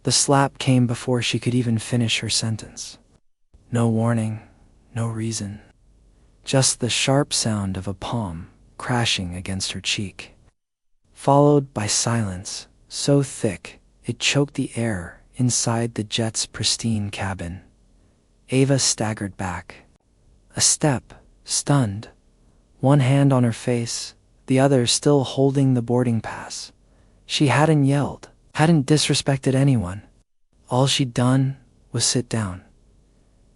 The slap came before she could even finish her sentence. No warning, no reason. Just the sharp sound of a palm crashing against her cheek, followed by silence so thick it choked the air inside the jet's pristine cabin. Ava staggered back. A step, stunned, one hand on her face, the other still holding the boarding pass. She hadn't yelled, hadn't disrespected anyone. All she'd done was sit down.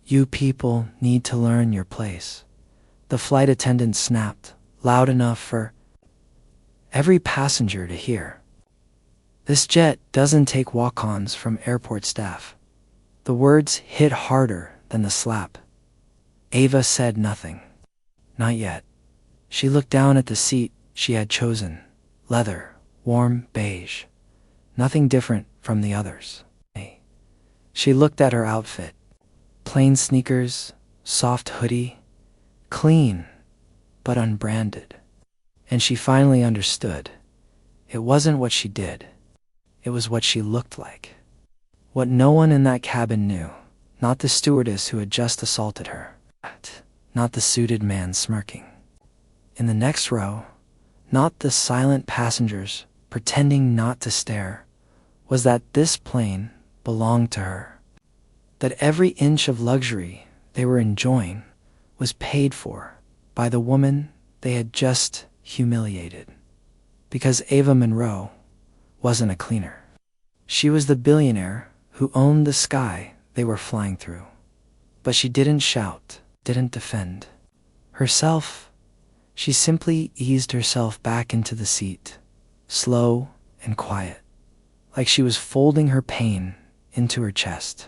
"You people need to learn your place," the flight attendant snapped, loud enough for every passenger to hear. "This jet doesn't take walk-ons from airport staff." The words hit harder than the slap. Ava said nothing. Not yet. She looked down at the seat she had chosen. Leather, warm beige. Nothing different from the others. She looked at her outfit. Plain sneakers, soft hoodie, clean, but unbranded. And she finally understood. It wasn't what she did. It was what she looked like. What no one in that cabin knew. Not the stewardess who had just assaulted her. Not the suited man smirking in the next row. Not the silent passengers pretending not to stare. Was that this plane belonged to her. That every inch of luxury they were enjoying was paid for by the woman they had just humiliated. Because Ava Monroe wasn't a cleaner. She was the billionaire who owned the sky they were flying through. But she didn't shout, didn't defend herself. She simply eased herself back into the seat, slow and quiet, like she was folding her pain into her chest.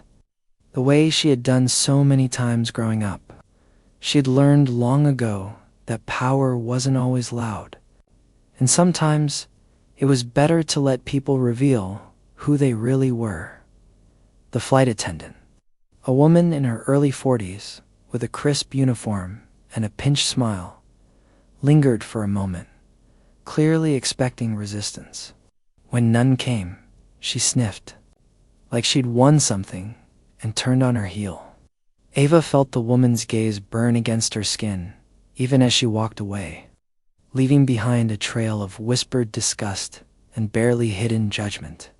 The way she had done so many times growing up. She had learned long ago that power wasn't always loud, and sometimes it was better to let people reveal who they really were. The flight attendant, a woman in her early 40s with a crisp uniform and a pinched smile, lingered for a moment, clearly expecting resistance. When none came, she sniffed, like she'd won something, and turned on her heel. Ava felt the woman's gaze burn against her skin, even as she walked away, leaving behind a trail of whispered disgust and barely hidden judgment.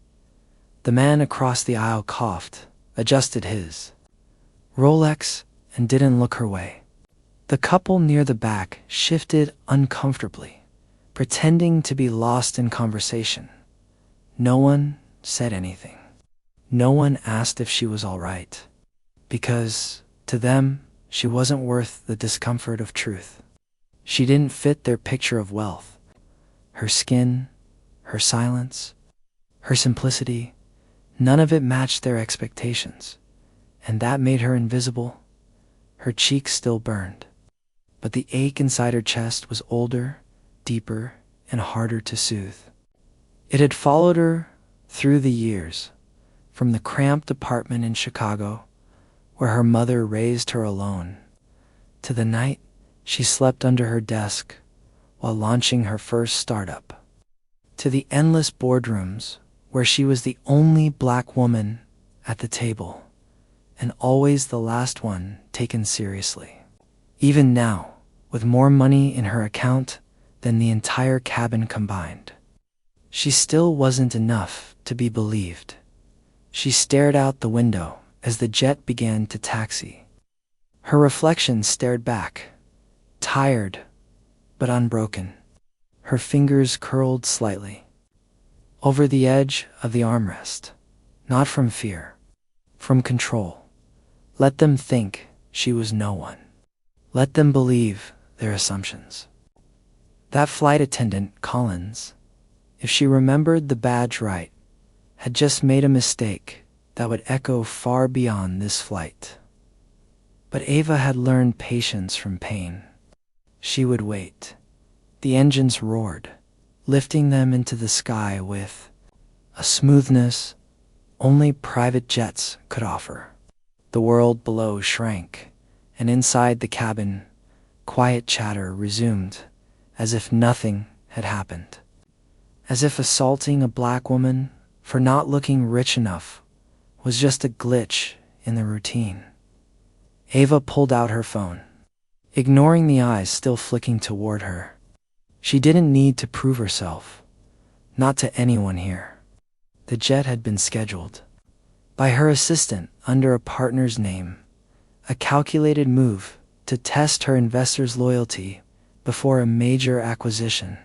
The man across the aisle coughed, adjusted his Rolex, and didn't look her way. The couple near the back shifted uncomfortably, pretending to be lost in conversation. No one said anything. No one asked if she was all right, because, to them, she wasn't worth the discomfort of truth. She didn't fit their picture of wealth. Her skin, her silence, her simplicity, none of it matched their expectations, and that made her invisible. Her cheeks still burned, but the ache inside her chest was older, deeper, and harder to soothe. It had followed her through the years, from the cramped apartment in Chicago, where her mother raised her alone, to the night she slept under her desk while launching her first startup, to the endless boardrooms where she was the only black woman at the table, and always the last one taken seriously. Even now, with more money in her account than the entire cabin combined, she still wasn't enough to be believed. She stared out the window as the jet began to taxi. Her reflection stared back, tired but unbroken. Her fingers curled slightly over the edge of the armrest, not from fear, from control. Let them think she was no one. Let them believe their assumptions. That flight attendant, Collins, if she remembered the badge right, had just made a mistake that would echo far beyond this flight. But Ava had learned patience from pain. She would wait. The engines roared, lifting them into the sky with a smoothness only private jets could offer. The world below shrank, and inside the cabin, quiet chatter resumed, as if nothing had happened. As if assaulting a black woman for not looking rich enough was just a glitch in the routine. Ava pulled out her phone, ignoring the eyes still flicking toward her. She didn't need to prove herself, not to anyone here. The jet had been scheduled by her assistant under a partner's name, a calculated move to test her investors' loyalty before a major acquisition.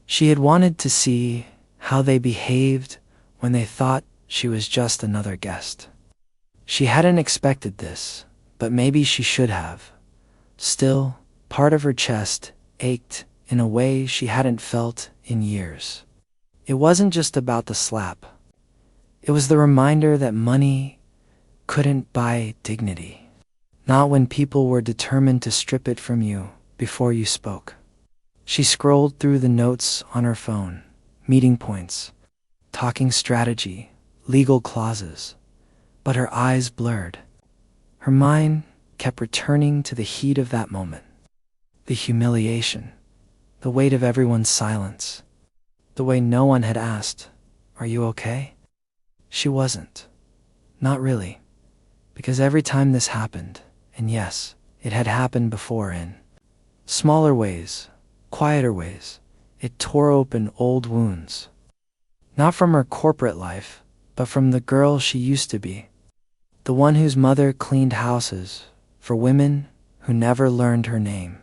She had wanted to see how they behaved when they thought she was just another guest. She hadn't expected this, but maybe she should have. Still, part of her chest ached in a way she hadn't felt in years. It wasn't just about the slap. It was the reminder that money couldn't buy dignity. Not when people were determined to strip it from you before you spoke. She scrolled through the notes on her phone, meeting points, talking strategy, legal clauses, but her eyes blurred. Her mind kept returning to the heat of that moment. The humiliation, the weight of everyone's silence, the way no one had asked, "Are you okay?" She wasn't. Not really. Because every time this happened, and yes, it had happened before in smaller ways, quieter ways, it tore open old wounds. Not from her corporate life, but from the girl she used to be. The one whose mother cleaned houses for women who never learned her name.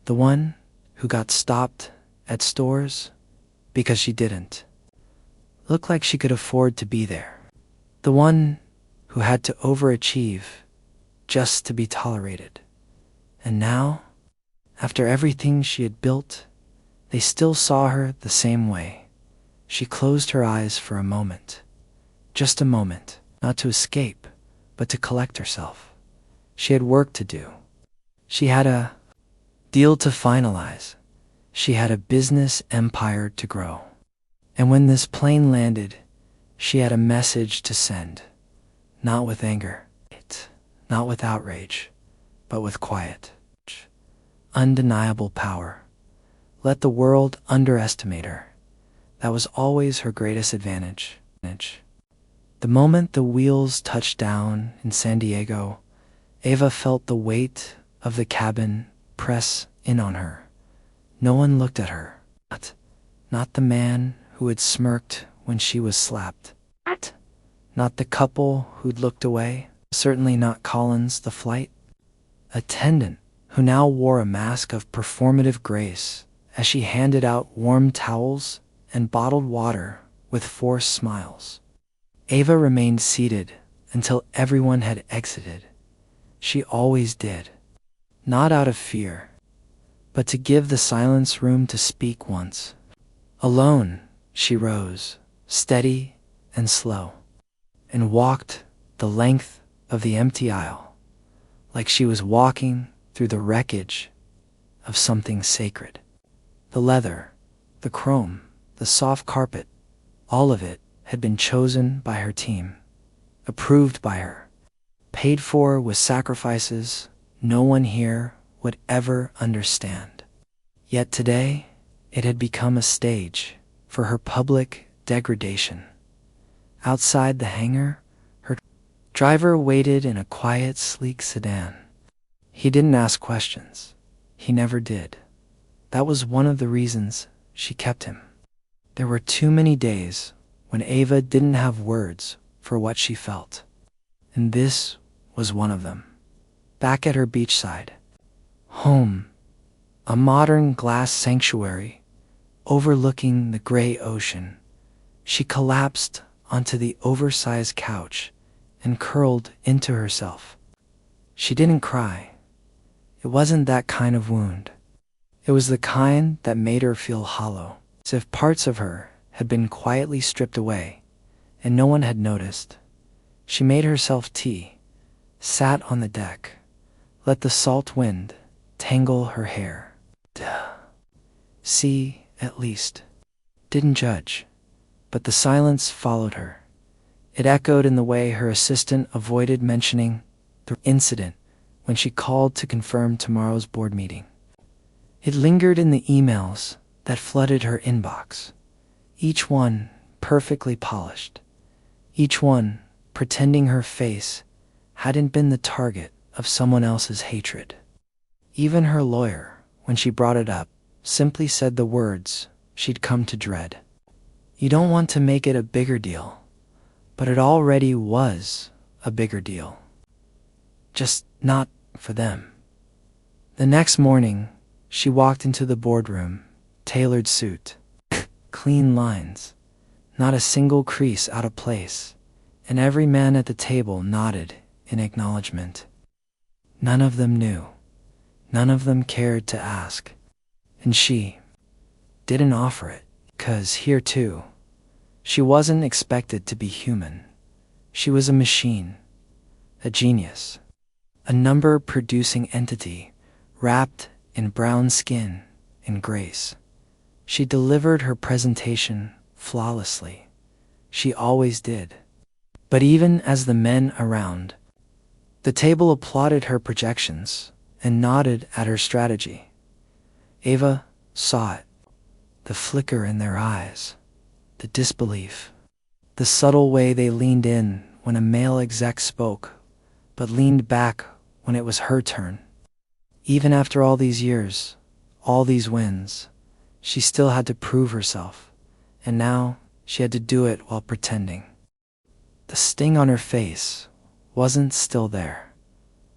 The one who got stopped at stores because she didn't look like she could afford to be there. The one who had to overachieve just to be tolerated. And now, after everything she had built, they still saw her the same way. She closed her eyes for a moment. Just a moment, not to escape, but to collect herself. She had work to do. She had a deal to finalize. She had a business empire to grow. And when this plane landed, she had a message to send. Not with anger, not with outrage, but with quiet, undeniable power. Let the world underestimate her. That was always her greatest advantage. The moment the wheels touched down in San Diego, Ava felt the weight of the cabin press in on her. No one looked at her. Not the man who had smirked when she was slapped. Not the couple who'd looked away. Certainly not Collins, the flight attendant, who now wore a mask of performative grace as she handed out warm towels and bottled water with forced smiles. Ava remained seated until everyone had exited. She always did. Not out of fear, but to give the silence room to speak once. Alone, she rose, steady and slow, and walked the length of the empty aisle, like she was walking through the wreckage of something sacred. The leather, the chrome, the soft carpet, all of it had been chosen by her team, approved by her, paid for with sacrifices no one here would ever understand. Yet today, it had become a stage for her public degradation. Outside the hangar, her driver waited in a quiet, sleek sedan. He didn't ask questions. He never did. That was one of the reasons she kept him. There were too many days when Ava didn't have words for what she felt. And this was one of them. Back at her beachside home, a modern glass sanctuary overlooking the gray ocean, she collapsed onto the oversized couch and curled into herself. She didn't cry. It wasn't that kind of wound. It was the kind that made her feel hollow, as if parts of her had been quietly stripped away, and no one had noticed. She made herself tea, sat on the deck, let the salt wind tangle her hair. See, at least. Didn't judge. But the silence followed her. It echoed in the way her assistant avoided mentioning the incident when she called to confirm tomorrow's board meeting. It lingered in the emails that flooded her inbox, each one perfectly polished, each one pretending her face hadn't been the target of someone else's hatred. Even her lawyer, when she brought it up, simply said the words she'd come to dread. You don't want to make it a bigger deal, but it already was a bigger deal. Just not for them. The next morning, she walked into the boardroom, tailored suit, clean lines, not a single crease out of place, and every man at the table nodded in acknowledgement. None of them knew. None of them cared to ask. And she didn't offer it, 'cause here too, she wasn't expected to be human. She was a machine, a genius, a number-producing entity wrapped in brown skin and grace. She delivered her presentation flawlessly. She always did. But even as the men around the table applauded her projections and nodded at her strategy, Ava saw it. The flicker in their eyes, the disbelief, the subtle way they leaned in when a male exec spoke, but leaned back when it was her turn. Even after all these years, all these wins, she still had to prove herself, and now she had to do it while pretending. The sting on her face wasn't still there.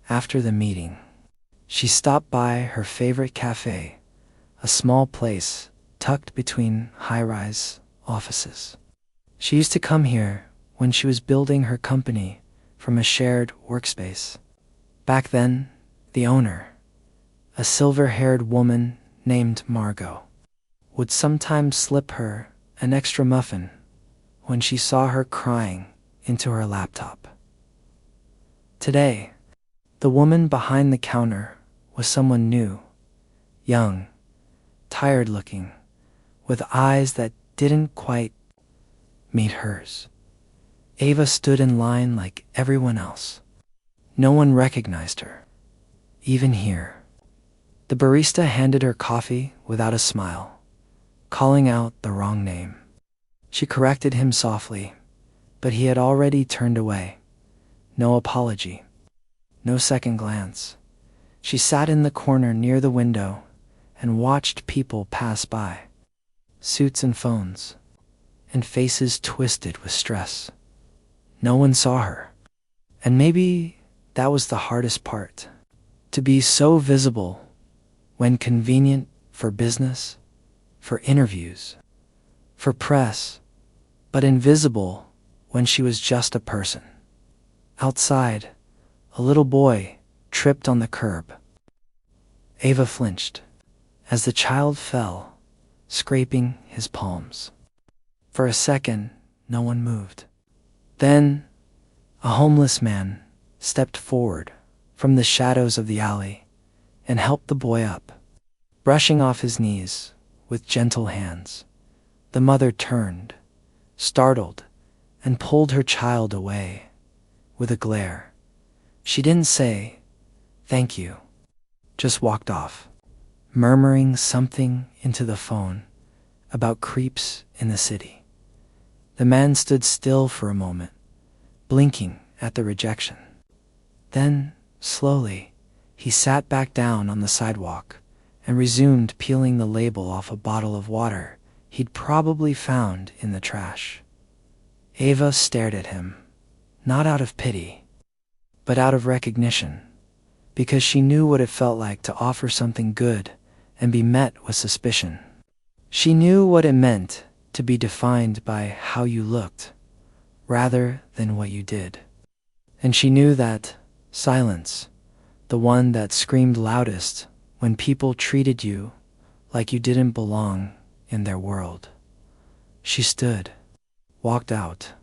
After the meeting, she stopped by her favorite cafe, a small place tucked between high-rise offices. She used to come here when she was building her company from a shared workspace. Back then, the owner, a silver-haired woman named Margot, would sometimes slip her an extra muffin when she saw her crying into her laptop. Today, the woman behind the counter was someone new, young, tired-looking, with eyes that didn't quite meet hers. Ava stood in line like everyone else. No one recognized her, even here. The barista handed her coffee without a smile, calling out the wrong name. She corrected him softly, but he had already turned away. No apology, no second glance. She sat in the corner near the window and watched people pass by, suits and phones, and faces twisted with stress. No one saw her. And maybe that was the hardest part, to be so visible when convenient for business, for interviews, for press, but invisible when she was just a person. Outside, a little boy tripped on the curb. Ava flinched as the child fell, scraping his palms. For a second, no one moved. Then, a homeless man stepped forward from the shadows of the alley and helped the boy up. Brushing off his knees with gentle hands, the mother turned, startled, and pulled her child away with a glare. She didn't say, "Thank you," just walked off, murmuring something into the phone about creeps in the city. The man stood still for a moment, blinking at the rejection. Then, slowly, he sat back down on the sidewalk and resumed peeling the label off a bottle of water he'd probably found in the trash. Ava stared at him, not out of pity, but out of recognition, because she knew what it felt like to offer something good and be met with suspicion. She knew what it meant to be defined by how you looked, rather than what you did. And she knew that silence, the one that screamed loudest when people treated you like you didn't belong in their world. She stood, walked out,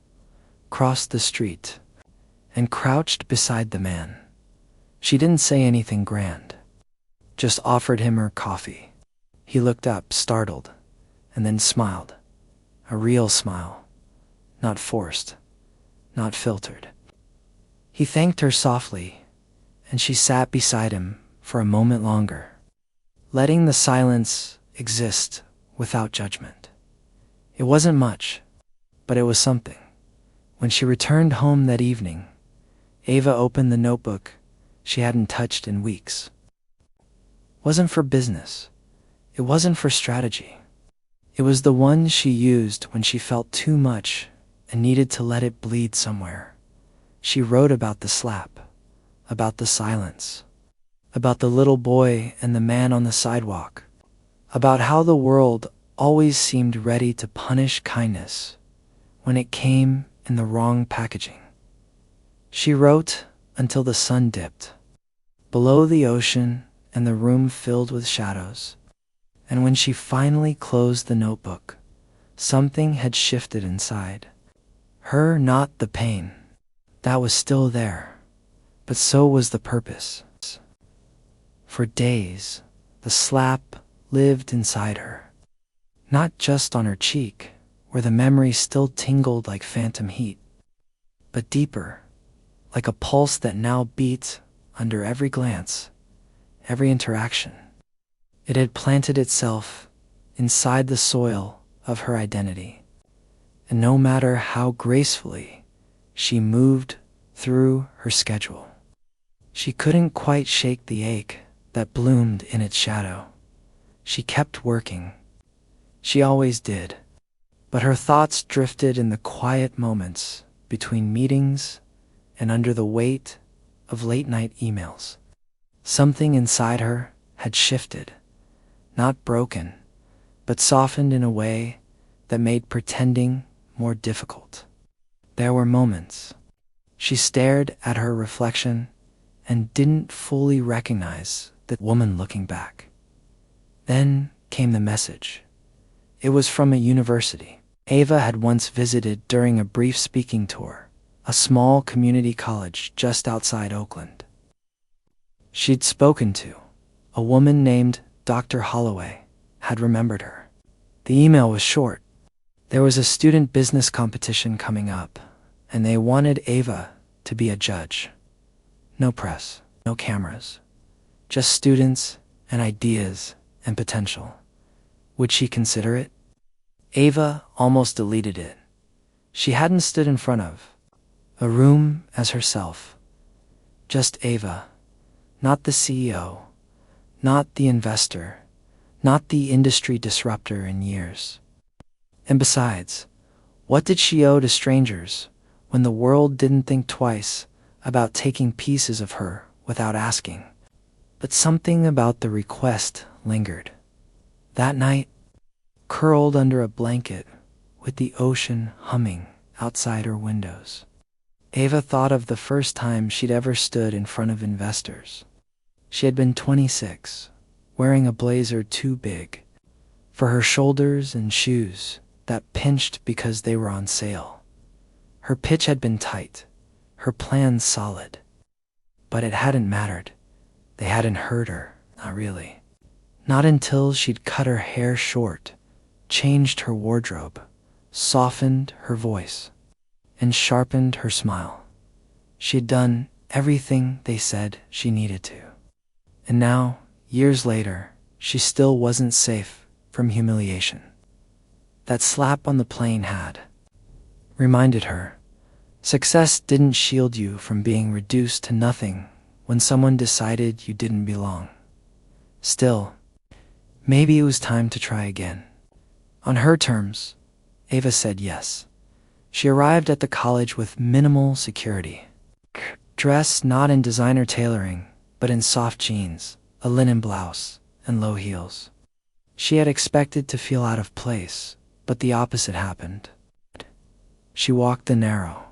crossed the street, and crouched beside the man. She didn't say anything grand, just offered him her coffee. He looked up, startled, and then smiled. A real smile, not forced, not filtered. He thanked her softly, and she sat beside him for a moment longer, letting the silence exist without judgment. It wasn't much, but it was something. When she returned home that evening, Ava opened the notebook she hadn't touched in weeks. It wasn't for business. It wasn't for strategy. It was the one she used when she felt too much and needed to let it bleed somewhere. She wrote about the slap, about the silence, about the little boy and the man on the sidewalk, about how the world always seemed ready to punish kindness when it came in the wrong packaging. She wrote until the sun dipped, below the ocean and the room filled with shadows. And when she finally closed the notebook, something had shifted inside. Her, not the pain. That was still there, but so was the purpose. For days, the slap lived inside her. Not just on her cheek, where the memory still tingled like phantom heat, but deeper, like a pulse that now beat under every glance, every interaction. It had planted itself inside the soil of her identity, and no matter how gracefully she moved through her schedule, she couldn't quite shake the ache that bloomed in its shadow. She kept working. She always did. But her thoughts drifted in the quiet moments between meetings and under the weight of late-night emails. Something inside her had shifted, not broken, but softened in a way that made pretending more difficult. There were moments she stared at her reflection and didn't fully recognize the woman looking back. Then came the message. It was from a university Ava had once visited during a brief speaking tour, a small community college just outside Oakland. She'd spoken to a woman named Dr. Holloway, had remembered her. The email was short. There was a student business competition coming up, and they wanted Ava to be a judge. No press, no cameras, just students and ideas and potential. Would she consider it? Ava almost deleted it. She hadn't stood in front of a room as herself. Just Ava, not the CEO, not the investor, not the industry disruptor in years. And besides, what did she owe to strangers when the world didn't think twice about taking pieces of her without asking? But something about the request lingered. That night, curled under a blanket with the ocean humming outside her windows, Ava thought of the first time she'd ever stood in front of investors. She had been 26, wearing a blazer too big for her shoulders and shoes that pinched because they were on sale. Her pitch had been tight, her plans solid, but it hadn't mattered. They hadn't heard her, not really. Not until she'd cut her hair short, changed her wardrobe, softened her voice, and sharpened her smile. She'd done everything they said she needed to. And now, years later, she still wasn't safe from humiliation. That slap on the plane had reminded her, success didn't shield you from being reduced to nothing when someone decided you didn't belong. Still, maybe it was time to try again. On her terms, Ava said yes. She arrived at the college with minimal security. Dressed not in designer tailoring, but in soft jeans, a linen blouse, and low heels. She had expected to feel out of place, but the opposite happened. She walked the narrow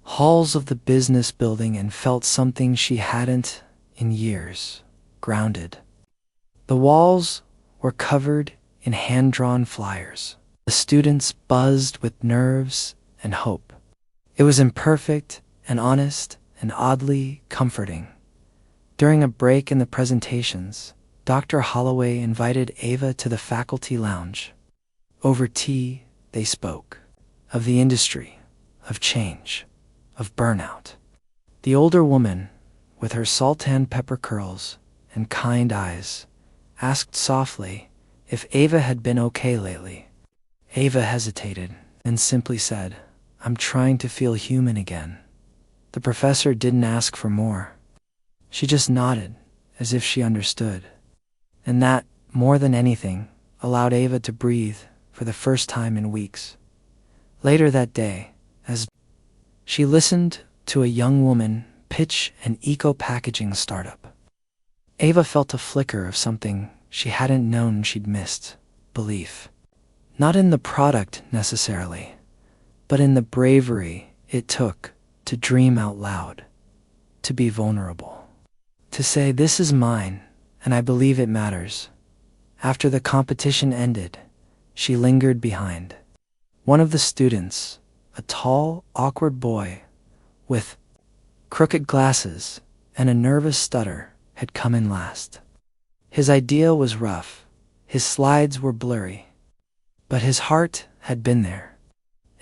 halls of the business building and felt something she hadn't in years, grounded. The walls were covered in hand-drawn flyers. The students buzzed with nerves and hope. It was imperfect and honest and oddly comforting. During a break in the presentations, Dr. Holloway invited Ava to the faculty lounge. Over tea, they spoke of the industry, of change, of burnout. The older woman, with her sultan pepper curls and kind eyes, asked softly if Ava had been okay lately. Ava hesitated and simply said, I'm trying to feel human again." The professor didn't ask for more. She just nodded, as if she understood. And that, more than anything, allowed Ava to breathe for the first time in weeks. Later that day, as she listened to a young woman pitch an eco-packaging startup, Ava felt a flicker of something she hadn't known she'd missed: belief. Not in the product necessarily, but in the bravery it took to dream out loud, to be vulnerable, to say, "This is mine, and I believe it matters." After the competition ended, she lingered behind. One of the students, a tall, awkward boy with crooked glasses and a nervous stutter, had come in last. His idea was rough, his slides were blurry, but his heart had been there,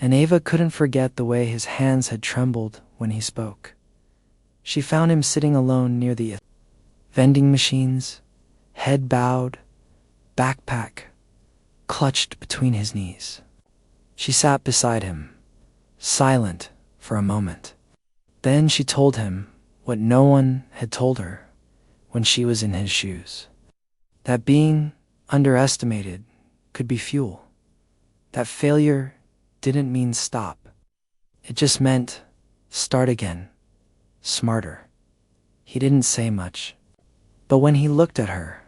and Ava couldn't forget the way his hands had trembled when he spoke. She found him sitting alone near the vending machines, head bowed, backpack clutched between his knees. She sat beside him, silent for a moment. Then she told him what no one had told her when she was in his shoes: that being underestimated could be fuel, that failure didn't mean stop. It just meant start again, smarter. He didn't say much, but when he looked at her,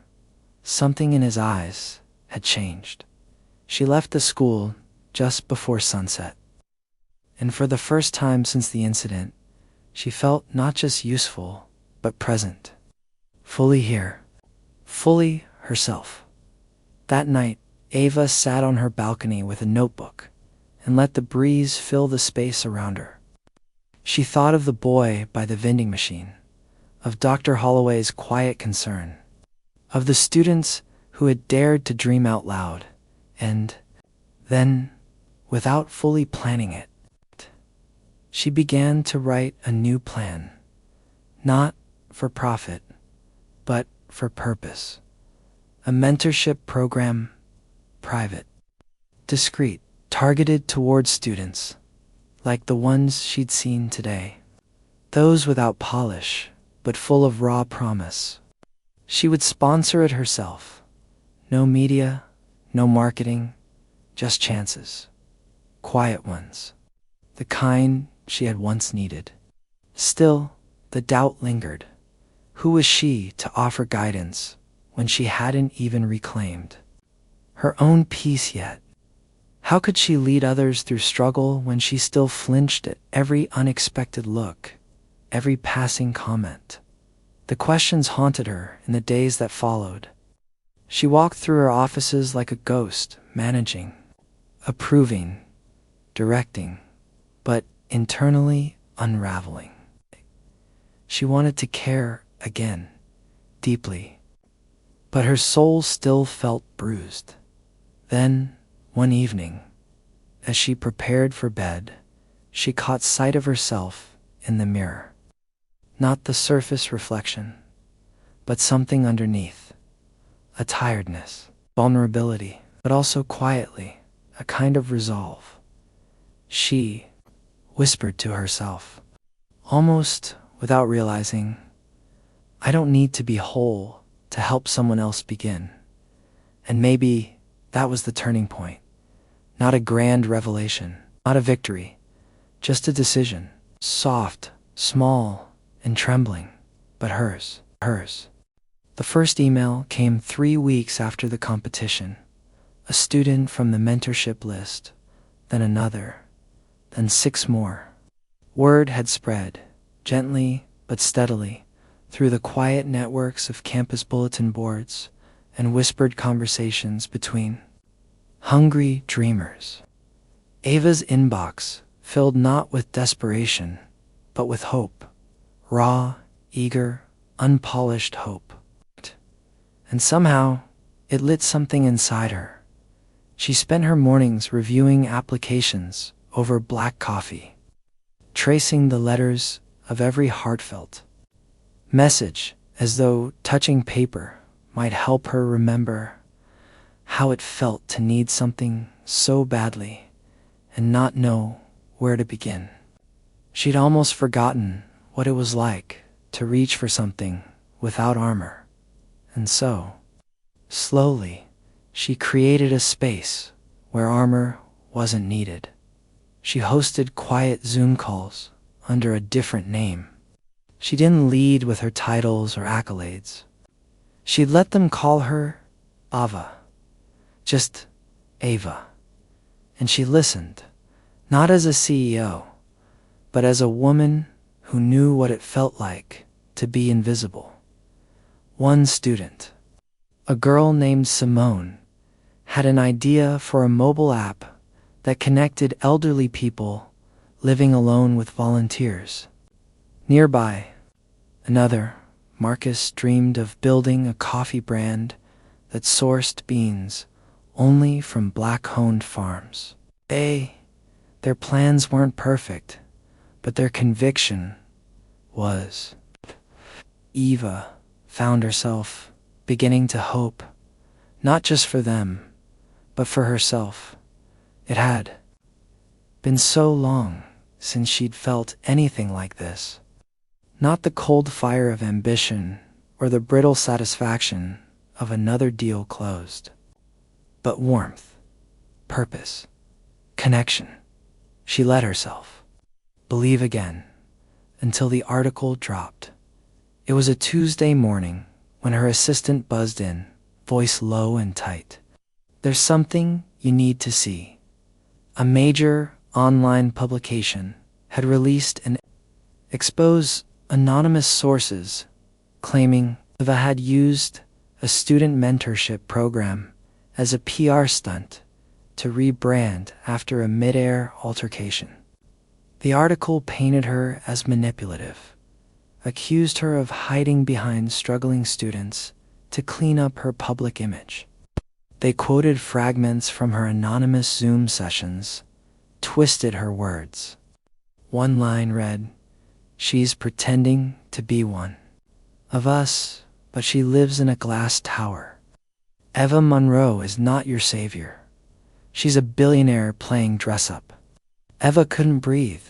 something in his eyes had changed. She left the school just before sunset, and for the first time since the incident, she felt not just useful, but present. Fully here, fully herself. That night, Ava sat on her balcony with a notebook and let the breeze fill the space around her. She thought of the boy by the vending machine, of Dr. Holloway's quiet concern, of the students who had dared to dream out loud, and then, without fully planning it, she began to write a new plan, not for profit, but for purpose. A mentorship program, private, discreet, targeted towards students like the ones she'd seen today, those without polish, but full of raw promise. She would sponsor it herself. No media, no marketing, just chances. Quiet ones. The kind she had once needed. Still, the doubt lingered. Who was she to offer guidance when she hadn't even reclaimed her own peace yet? How could she lead others through struggle when she still flinched at every unexpected look, every passing comment? The questions haunted her in the days that followed. She walked through her offices like a ghost, managing, approving, directing, but internally unraveling. She wanted to care again, deeply, but her soul still felt bruised. Then, one evening, as she prepared for bed, she caught sight of herself in the mirror. Not the surface reflection, but something underneath. A tiredness, vulnerability, but also quietly, a kind of resolve. She whispered to herself, almost without realizing, "I don't need to be whole to help someone else begin." And maybe that was the turning point. Not a grand revelation, not a victory, just a decision, soft, small, and trembling, but hers. The first email came 3 weeks after the competition. A student from the mentorship list, then another, then 6 more. Word had spread, gently but steadily, through the quiet networks of campus bulletin boards and whispered conversations between hungry dreamers. Ava's inbox filled not with desperation, but with hope. Raw, eager, unpolished hope. And somehow, it lit something inside her. She spent her mornings reviewing applications over black coffee, tracing the letters of every heartfelt message as though touching paper might help her remember how it felt to need something so badly and not know where to begin. She'd almost forgotten what it was like to reach for something without armor. And so, slowly, she created a space where armor wasn't needed. She hosted quiet Zoom calls under a different name. She didn't lead with her titles or accolades. She'd let them call her Ava, just Ava. And she listened, not as a CEO, but as a woman who knew what it felt like to be invisible. One student, a girl named Simone, had an idea for a mobile app that connected elderly people living alone with volunteers. Nearby, another, Marcus, dreamed of building a coffee brand that sourced beans only from black-owned farms. Their plans weren't perfect, but their conviction was. Eva found herself beginning to hope, not just for them, but for herself. It had been so long since she'd felt anything like this. Not the cold fire of ambition or the brittle satisfaction of another deal closed, but warmth, purpose, connection. She let herself believe again until the article dropped. It was a Tuesday morning when her assistant buzzed in, voice low and tight. "There's something you need to see." A major online publication had released an expose anonymous sources claiming Eva had used a student mentorship program as a PR stunt to rebrand after a mid-air altercation. The article painted her as manipulative, accused her of hiding behind struggling students to clean up her public image. They quoted fragments from her anonymous Zoom sessions, twisted her words. One line read, "She's pretending to be one of us, but she lives in a glass tower. Eva Monroe is not your savior. She's a billionaire playing dress-up." Eva couldn't breathe.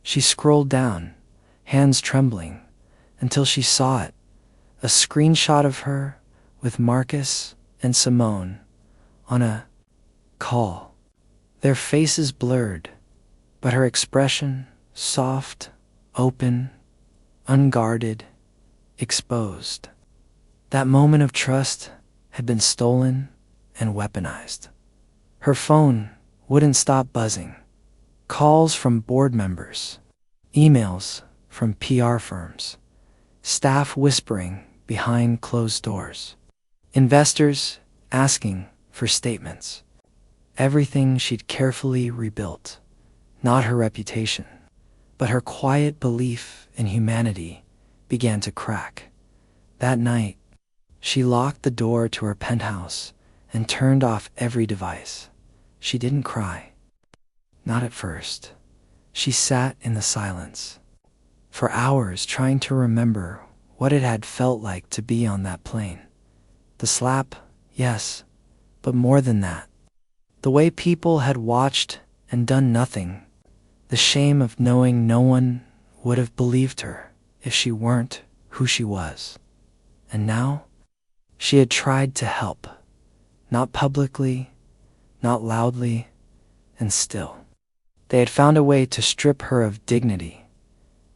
She scrolled down, hands trembling, until she saw it, a screenshot of her with Marcus and Simone on a call. Their faces blurred, but her expression soft, open, unguarded, exposed. That moment of trust had been stolen and weaponized. Her phone wouldn't stop buzzing. Calls from board members, emails from PR firms, staff whispering behind closed doors, investors asking for statements. Everything she'd carefully rebuilt, not her reputation, but her quiet belief in humanity, began to crack. That night, she locked the door to her penthouse and turned off every device. She didn't cry. Not at first. She sat in the silence, for hours trying to remember what it had felt like to be on that plane. The slap, yes, but more than that. The way people had watched and done nothing. The shame of knowing no one would have believed her if she weren't who she was. And now, she had tried to help. Not publicly, not loudly, and still. They had found a way to strip her of dignity.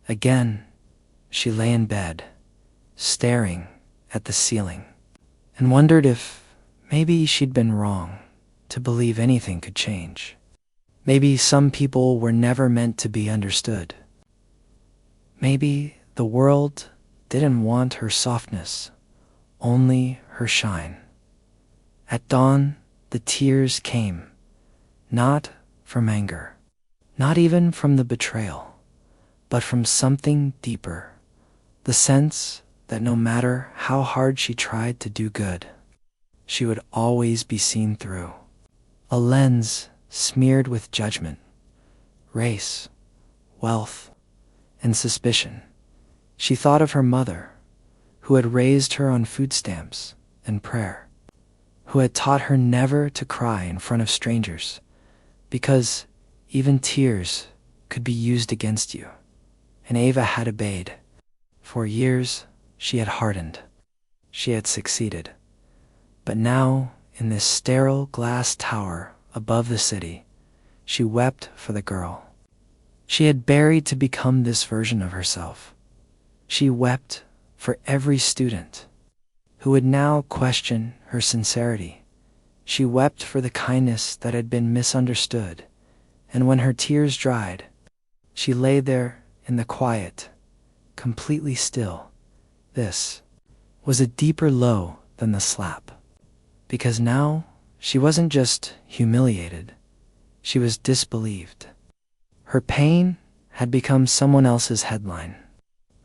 Again, she lay in bed, staring at the ceiling, and wondered if maybe she'd been wrong to believe anything could change. Maybe some people were never meant to be understood. Maybe the world didn't want her softness, only her shine. At dawn, the tears came, not from anger, not even from the betrayal, but from something deeper, the sense that no matter how hard she tried to do good, she would always be seen through. A lens smeared with judgment, race, wealth, and suspicion. She thought of her mother, who had raised her on food stamps and prayer, who had taught her never to cry in front of strangers, because even tears could be used against you, and Ava had obeyed. For years, she had hardened. She had succeeded. But now, in this sterile glass tower above the city, she wept for the girl she had buried to become this version of herself. She wept for every student who would now question her sincerity. She wept for the kindness that had been misunderstood, and when her tears dried, she lay there in the quiet, completely still. This was a deeper low than the slap, because now she wasn't just humiliated, she was disbelieved. Her pain had become someone else's headline,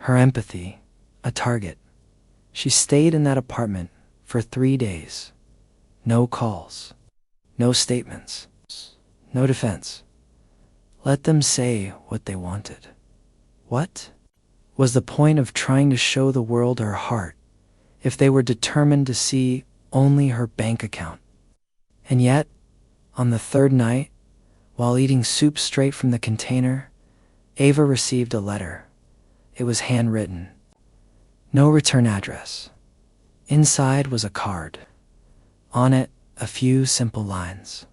her empathy a target. She stayed in that apartment for 3 days. No calls, no statements, no defense. Let them say what they wanted. What was the point of trying to show the world her heart if they were determined to see only her bank account? And yet, on the third night, while eating soup straight from the container, Ava received a letter. It was handwritten. No return address. Inside was a card. On it, a few simple lines.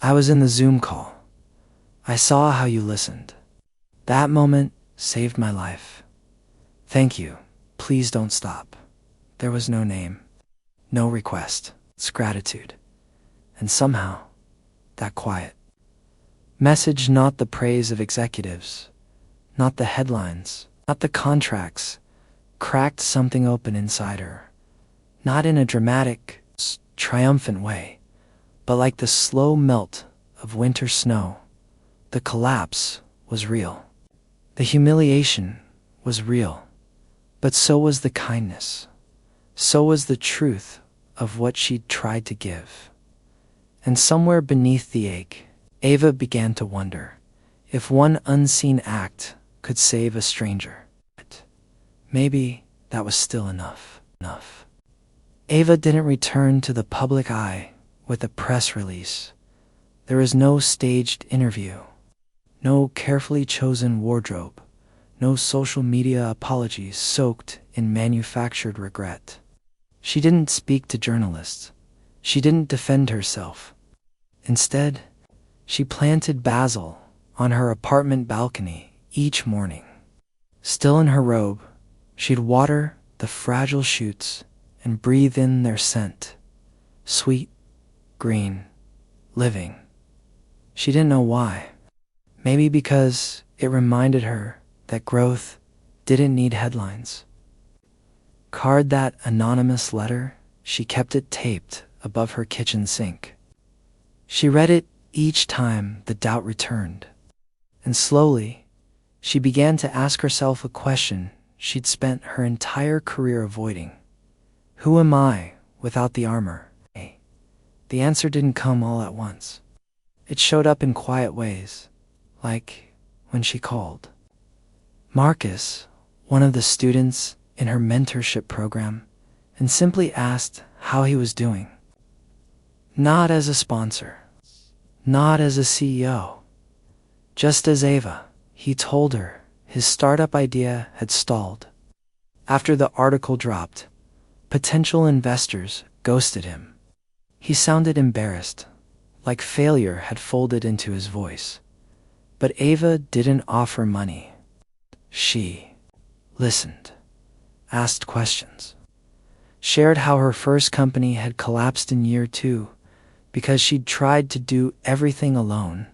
I was in the Zoom call. I saw how you listened. That moment saved my life. Thank you. Please don't stop. There was no name, no request. It's gratitude. And somehow, that quiet message, not the praise of executives, not the headlines, not the contracts, cracked something open inside her. Not in a dramatic, triumphant way, but like the slow melt of winter snow. The collapse was real. The humiliation was real. But so was the kindness. So was the truth of what she'd tried to give. And somewhere beneath the ache, Ava began to wonder if one unseen act could save a stranger. Maybe that was still enough. Ava didn't return to the public eye with a press release. There was no staged interview, no carefully chosen wardrobe, no social media apologies soaked in manufactured regret. She didn't speak to journalists. She didn't defend herself. Instead, she planted basil on her apartment balcony each morning. Still in her robe, she'd water the fragile shoots and breathe in their scent. Sweet, green, living. She didn't know why. Maybe because it reminded her that growth didn't need headlines. Card that anonymous letter, she kept it taped above her kitchen sink. She read it each time the doubt returned. And slowly, she began to ask herself a question she'd spent her entire career avoiding. Who am I without the armor? The answer didn't come all at once. It showed up in quiet ways, like when she called Marcus, one of the students in her mentorship program, and simply asked how he was doing. Not as a sponsor, not as a CEO. Just as Ava, he told her his startup idea had stalled. After the article dropped, potential investors ghosted him. He sounded embarrassed, like failure had folded into his voice. But Ava didn't offer money. She listened, asked questions, shared how her first company had collapsed in year 2 because she'd tried to do everything alone.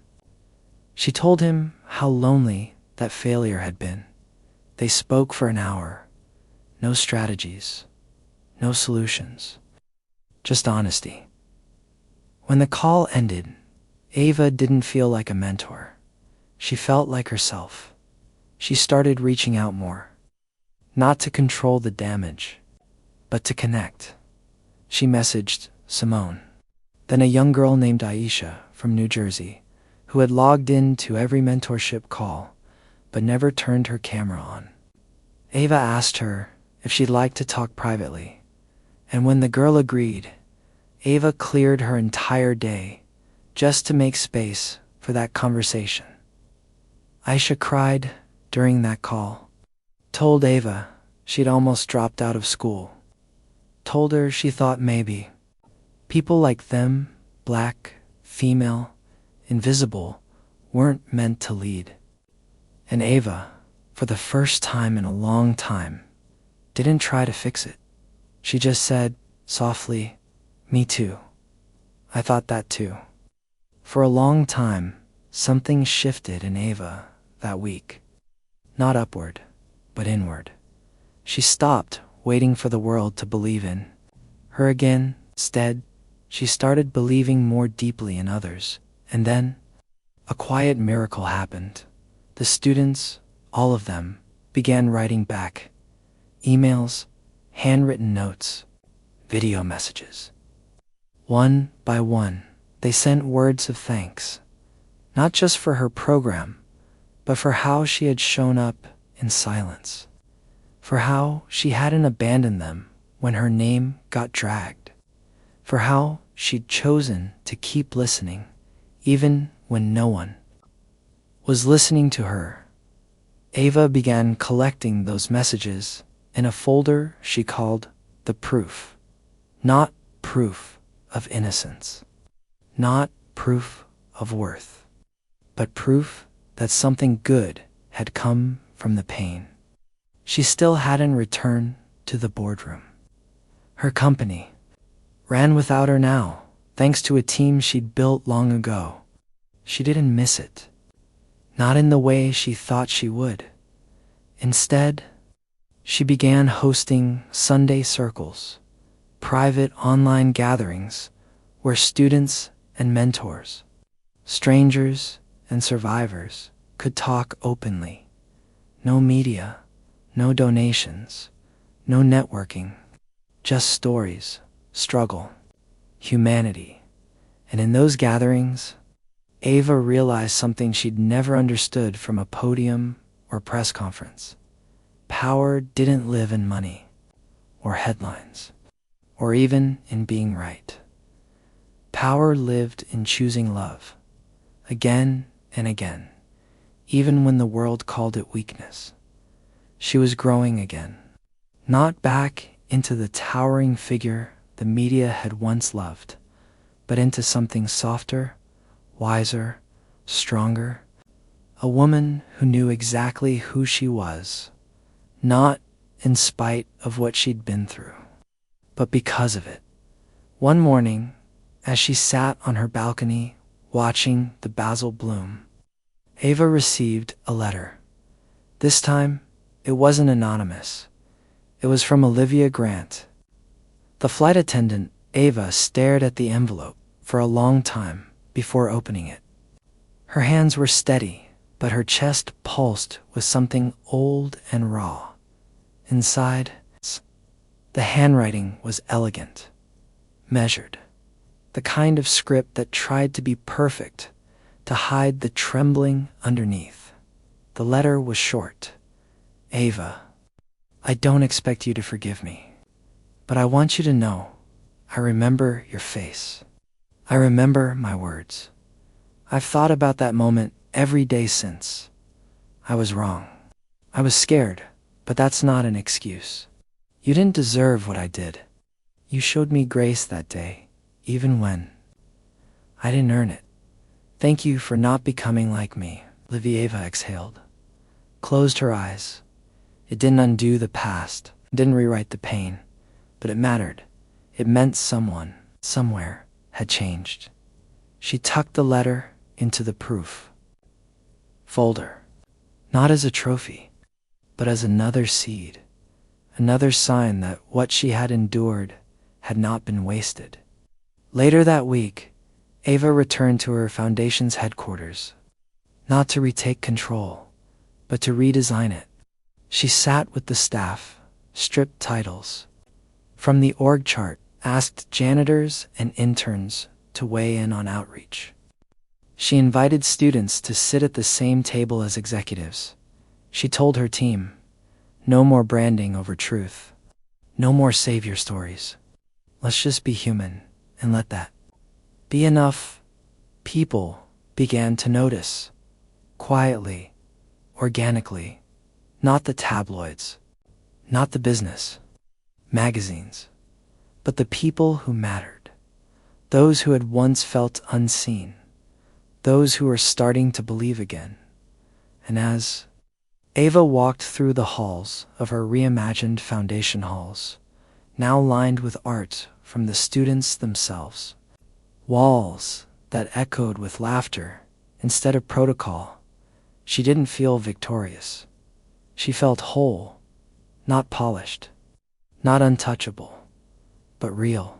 She told him how lonely that failure had been. They spoke for an hour. No strategies, no solutions, just honesty. When the call ended, Ava didn't feel like a mentor. She felt like herself. She started reaching out more, not to control the damage, but to connect. She messaged Simone, then a young girl named Aisha from New Jersey, who had logged in to every mentorship call, but never turned her camera on. Ava asked her if she'd like to talk privately, and when the girl agreed, Ava cleared her entire day just to make space for that conversation. Aisha cried during that call. Told Ava she'd almost dropped out of school. Told her she thought maybe people like them, black, female, invisible, weren't meant to lead. And Ava, for the first time in a long time, didn't try to fix it. She just said, softly, "Me too. I thought that too." For a long time, something shifted in Ava that week. Not upward, but inward. She stopped waiting for the world to believe in her again. Instead, she started believing more deeply in others. And then, a quiet miracle happened. The students, all of them, began writing back. Emails, handwritten notes, video messages. One by one, they sent words of thanks, not just for her program, but for how she had shown up in silence, for how she hadn't abandoned them when her name got dragged, for how she'd chosen to keep listening, even when no one was listening to her. Ava began collecting those messages in a folder she called The Proof. Not proof of innocence, not proof of worth, but proof that something good had come from the pain. She still hadn't returned to the boardroom. Her company ran without her now, thanks to a team she'd built long ago. She didn't miss it, not in the way she thought she would. Instead, she began hosting Sunday circles, private online gatherings where students and mentors, strangers and survivors could talk openly. No media, no donations, no networking, just stories, struggle, humanity. And in those gatherings, Ava realized something she'd never understood from a podium or press conference. Power didn't live in money, or headlines, or even in being right. Power lived in choosing love, again and again, even when the world called it weakness. She was growing again, not back into the towering figure the media had once loved, but into something softer, wiser, stronger, a woman who knew exactly who she was, not in spite of what she'd been through, but because of it. One morning, as she sat on her balcony watching the basil bloom, Ava received a letter. This time, it wasn't anonymous. It was from Olivia Grant. The flight attendant, Ava, stared at the envelope for a long time before opening it. Her hands were steady, but her chest pulsed with something old and raw. Inside, the handwriting was elegant, measured, the kind of script that tried to be perfect to hide the trembling underneath. The letter was short. Ava, I don't expect you to forgive me, but I want you to know I remember your face. I remember my words. I've thought about that moment every day since. I was wrong. I was scared, but that's not an excuse. You didn't deserve what I did. You showed me grace that day, even when I didn't earn it. Thank you for not becoming like me. Ava exhaled, closed her eyes. It didn't undo the past, didn't rewrite the pain, but it mattered. It meant someone, somewhere, had changed. She tucked the letter into the proof folder, not as a trophy, but as another seed, another sign that what she had endured had not been wasted. Later that week, Ava returned to her foundation's headquarters, not to retake control, but to redesign it. She sat with the staff, stripped titles from the org chart, asked janitors and interns to weigh in on outreach. She invited students to sit at the same table as executives. She told her team, no more branding over truth, no more savior stories. Let's just be human and let that be enough. People began to notice, quietly, organically, not the tabloids, not the business magazines, but the people who mattered, those who had once felt unseen, those who were starting to believe again. And as Ava walked through the halls of her reimagined foundation halls, now lined with art from the students themselves, walls that echoed with laughter instead of protocol, she didn't feel victorious. She felt whole, not polished, not untouchable, but real.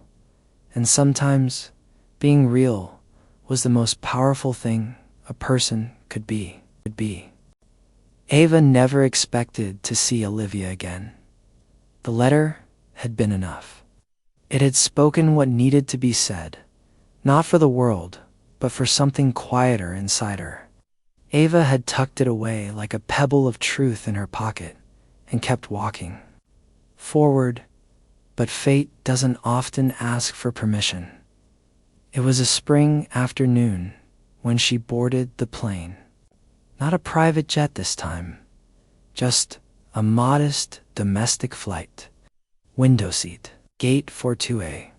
And sometimes being real was the most powerful thing a person could be. Ava never expected to see Olivia again. The letter had been enough. It had spoken what needed to be said, not for the world, but for something quieter inside her. Ava had tucked it away like a pebble of truth in her pocket and kept walking forward, but fate doesn't often ask for permission. It was a spring afternoon when she boarded the plane. Not a private jet this time, just a modest domestic flight. Window seat, gate 42A.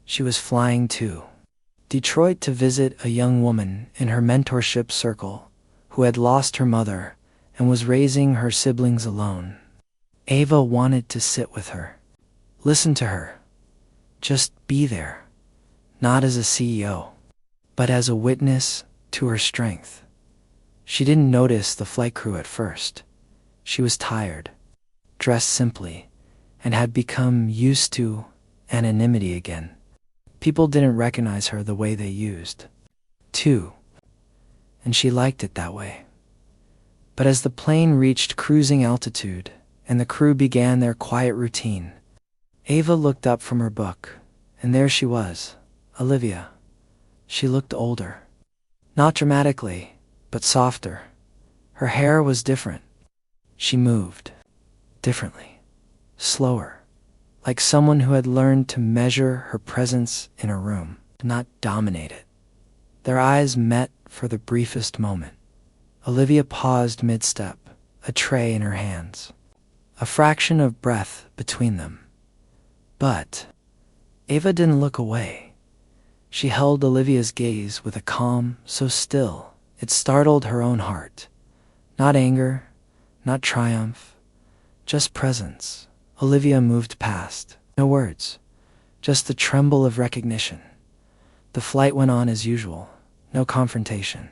She was flying to Detroit to visit a young woman in her mentorship circle who had lost her mother and was raising her siblings alone. Ava wanted to sit with her, listen to her, just be there, not as a CEO, but as a witness to her strength. She didn't notice the flight crew at first. She was tired, dressed simply, and had become used to anonymity again. People didn't recognize her the way they used to, and she liked it that way. But as the plane reached cruising altitude and the crew began their quiet routine, Ava looked up from her book, and there she was, Olivia. She looked older. Not dramatically, but softer. Her hair was different. She moved differently, slower, like someone who had learned to measure her presence in a room, not dominate it. Their eyes met for the briefest moment. Olivia paused mid-step, a tray in her hands, a fraction of breath between them. But Ava didn't look away. She held Olivia's gaze with a calm so still it startled her own heart. Not anger, not triumph, just presence. Olivia moved past. No words, just the tremble of recognition. The flight went on as usual. No confrontation,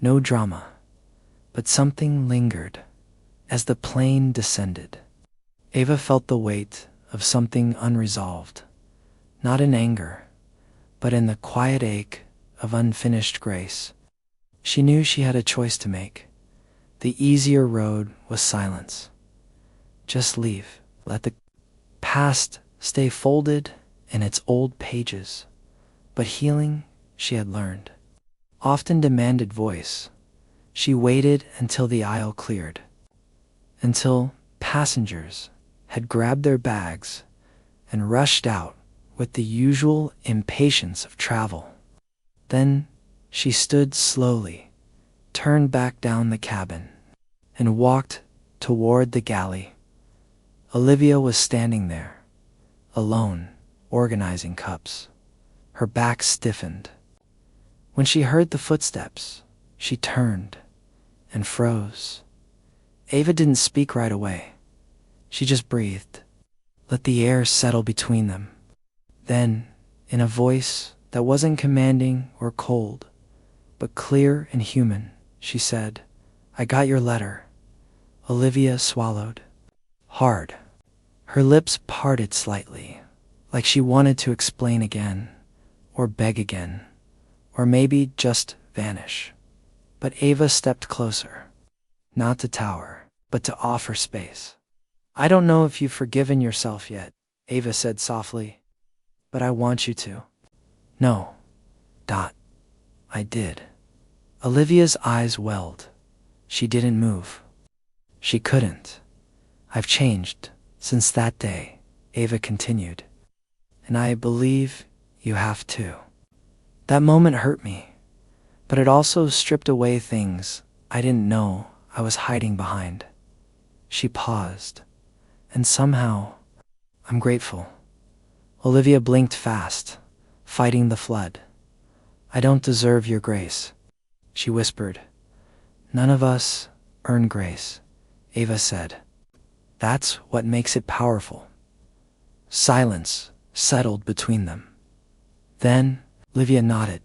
no drama, but something lingered. As the plane descended, Ava felt the weight of something unresolved, not in anger, but in the quiet ache of unfinished grace. She knew she had a choice to make. The easier road was silence. Just leave. Let the past stay folded in its old pages. But healing, she had learned, often demanded voice. She waited until the aisle cleared, until passengers had grabbed their bags and rushed out with the usual impatience of travel. Then she stood slowly, turned back down the cabin, and walked toward the galley. Olivia was standing there, alone, organizing cups. Her back stiffened. When she heard the footsteps, she turned and froze. Ava didn't speak right away. She just breathed, let the air settle between them. Then, in a voice that wasn't commanding or cold, but clear and human, she said, "I got your letter." Olivia swallowed hard. Her lips parted slightly, like she wanted to explain again, or beg again, or maybe just vanish. But Ava stepped closer, not to tower, but to offer space. "I don't know if you've forgiven yourself yet," Ava said softly, "but I want you to." "No. I did." Olivia's eyes welled. She didn't move. She couldn't. "I've changed since that day," Ava continued. "And I believe you have too." That moment hurt me, but it also stripped away things I didn't know I was hiding behind. She paused. And somehow, I'm grateful. Olivia blinked fast, fighting the flood. I don't deserve your grace, she whispered. None of us earn grace, Ava said. That's what makes it powerful. Silence settled between them. Then, Olivia nodded,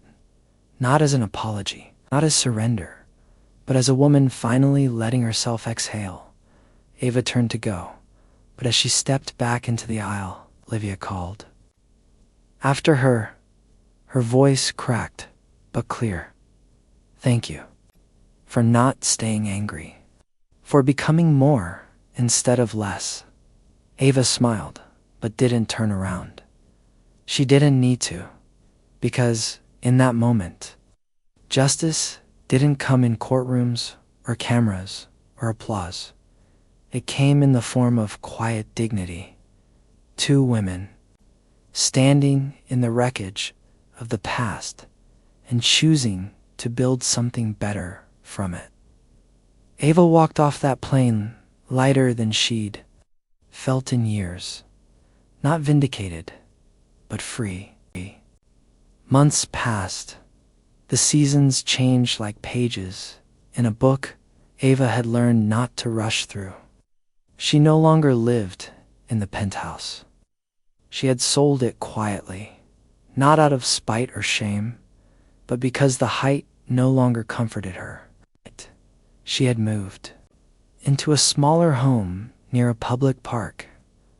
not as an apology, not as surrender, but as a woman finally letting herself exhale. Ava turned to go, but as she stepped back into the aisle, Olivia called. After her voice cracked, but clear. Thank you. For not staying angry. For becoming more instead of less. Ava smiled, but didn't turn around. She didn't need to, because in that moment, justice didn't come in courtrooms or cameras or applause. It came in the form of quiet dignity. Two women, standing in the wreckage of the past and choosing to build something better from it. Ava walked off that plane lighter than she'd felt in years. Not vindicated, but free. Months passed. The seasons changed like pages in a book Ava had learned not to rush through. She no longer lived in the penthouse. She had sold it quietly, not out of spite or shame, but because the height no longer comforted her. She had moved into a smaller home near a public park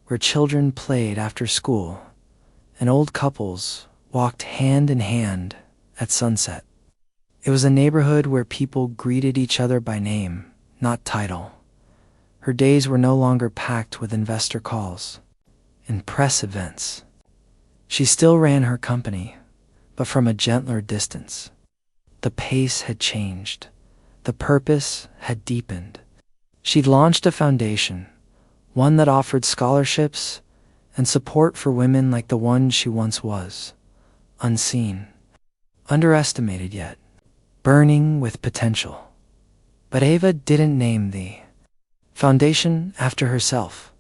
where children played after school and old couples walked hand in hand at sunset. It was a neighborhood where people greeted each other by name, not title. Her days were no longer packed with investor calls and press events. She still ran her company, but from a gentler distance. The pace had changed. The purpose had deepened. She'd launched a foundation, one that offered scholarships and support for women like the one she once was, unseen, underestimated yet, burning with potential. But Ava didn't name the foundation after herself.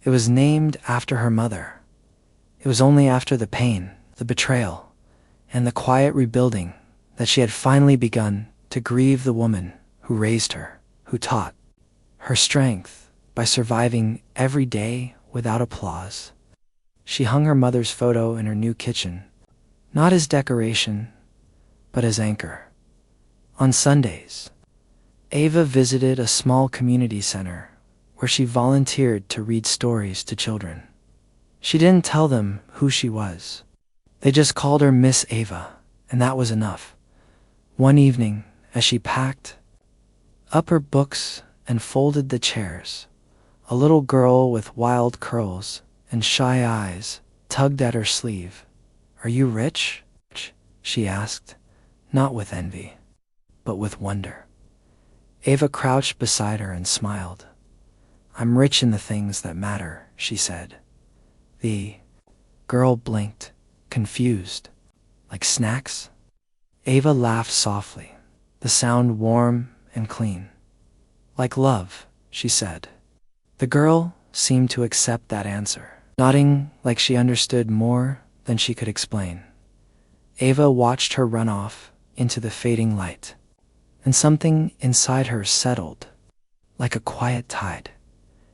It was named after her mother. It was only after the pain, the betrayal, and the quiet rebuilding that she had finally begun to grieve the woman who raised her, who taught her strength by surviving every day without applause. She hung her mother's photo in her new kitchen, not as decoration, but as anchor. On Sundays, Ava visited a small community center where she volunteered to read stories to children. She didn't tell them who she was. They just called her Miss Ava, and that was enough. One evening, as she packed up her books and folded the chairs, a little girl with wild curls and shy eyes tugged at her sleeve. "Are you rich?" she asked, not with envy, but with wonder. Ava crouched beside her and smiled. "I'm rich in the things that matter," she said. The girl blinked, confused. "Like snacks?" Ava laughed softly, the sound warm and clean. "Like love," she said. The girl seemed to accept that answer, nodding like she understood more than she could explain. Ava watched her run off into the fading light, and something inside her settled, like a quiet tide.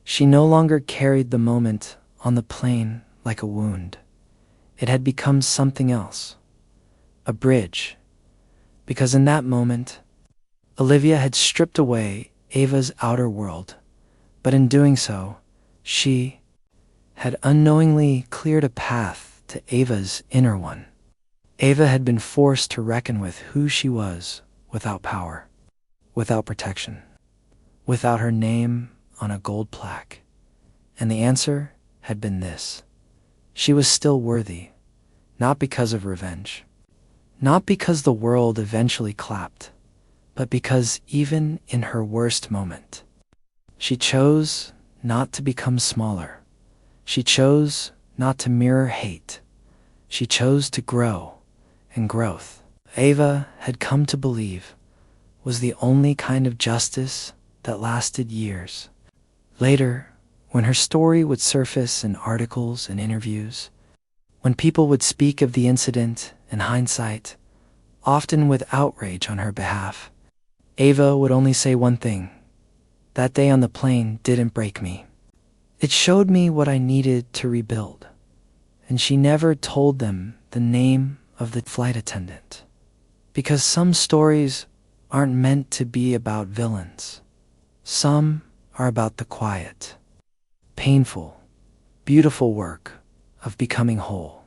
She no longer carried the moment on the plane like a wound. It had become something else, a bridge, because in that moment, Olivia had stripped away Ava's outer world, but in doing so, she had unknowingly cleared a path to Ava's inner one. Ava had been forced to reckon with who she was without power, without protection, without her name on a gold plaque. And the answer had been this: she was still worthy, not because of revenge, not because the world eventually clapped, but because even in her worst moment, she chose not to become smaller. She chose not to mirror hate. She chose to grow, and growth, Ava had come to believe, was the only kind of justice that lasted years. Later, when her story would surface in articles and interviews, when people would speak of the incident in hindsight, often with outrage on her behalf, Ava would only say one thing: "That day on the plane didn't break me. It showed me what I needed to rebuild." And she never told them the name of the flight attendant, because some stories aren't meant to be about villains. Some are about the quiet, painful, beautiful work of becoming whole.